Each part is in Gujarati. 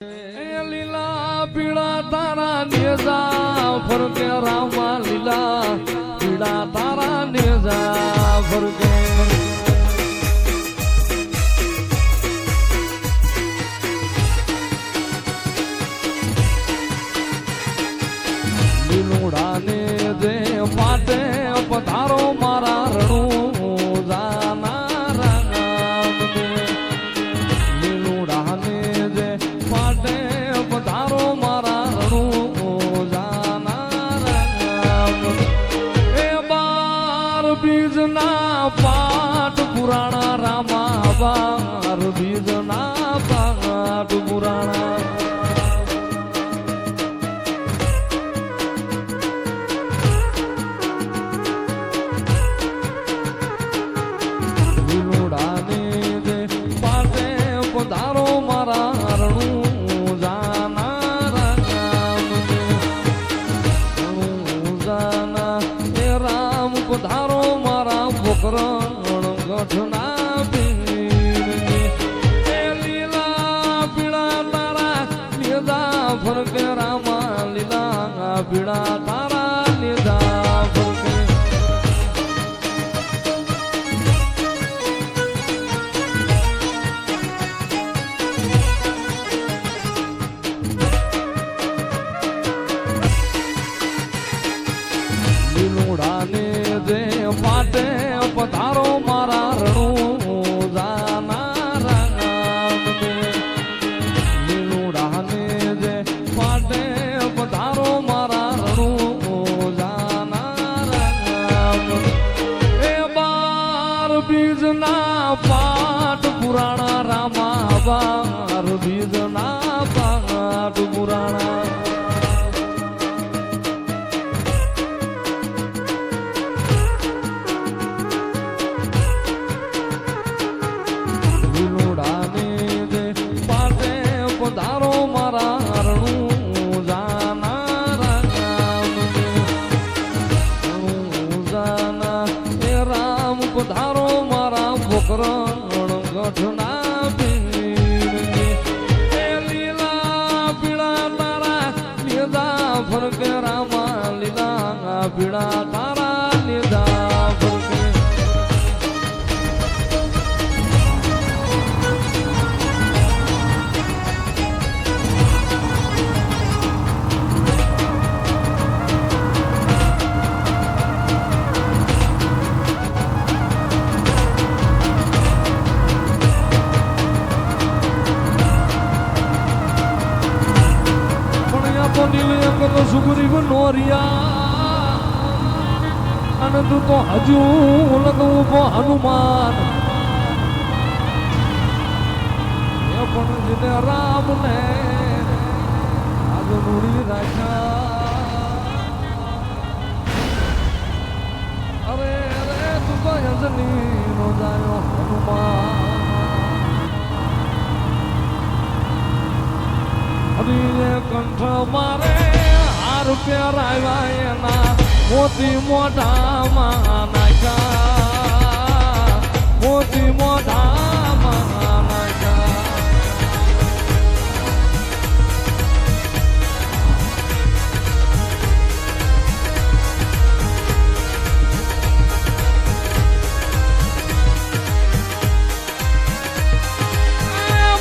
લીલા પીળા તારા નેજા ફરકે રામા લીલા પીળા તારા નેજા ફરકે લીલુડા ને જે પાટે પધારો મારા રણું જાના રામ લીલુડા ને જે પાટે પધારો મારા રણું જાના રામ એ બાર બીજના પાઠ પુરાણા રામા બાર બીજના પાઠ પુરાણા પધારો મારા પોકરણ ગઠના પીરની એ લીલા પીળા તારા નેજા ફરકે રામા લીલા પીળા તારા નેજા ફરકે લીલુડાને પાટે પધારો મારા રણું જાના રામ લીલુડાને જે પાટે પધારો મારા રણું જાના રામ એ બાર બીજના પાઠ પુરાણા રામા બાર બીજના પાઠ પુરાણા પધારો મારા રણું જાના રામ રણું જાના એ રામ પધારો મારા પોકરણ ગઠના પીરની એ લીલા પીળા તારા નેજા ફરકે રામા લીલા પીળા તારા નેજા ફરકે સુગ્રીવ નોરિયા અને તું તો હજુ લગવું હનુમાન એ પણ જેને રામ ને આજ મૂડી રાખ્યા અરે અરે તું તો યજની નો જાયો હનુમાન હરીએ કંઠ મારે પહેરાવ્યા એના મોતી મોઢામાં નાખ્યા મોતી મોઢામાં નાખ્યા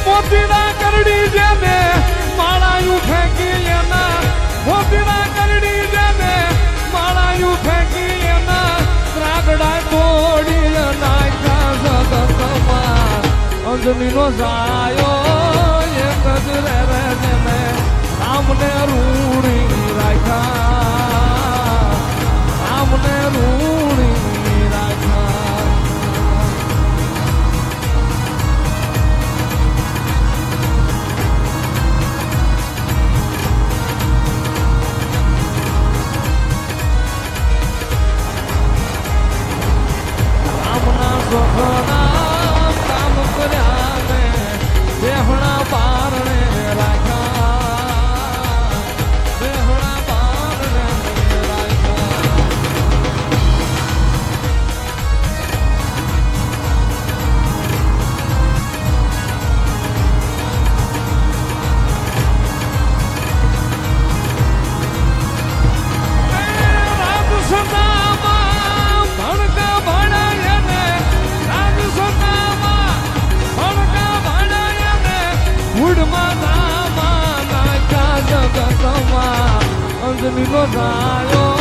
મોતીના કરડી જેને માળાયું ફેંકી એના મોતીના કરડી જેને માળાયું ફેંકી એના ત્રાગડા તોડી નાખ્યા સદતમાં અંજનીનો સાયો એક જ રે જેને રામને રૂડી રાખ્યા રામને રૂડી રાખ્યા કામ કર્યા ને જમીનો જાયો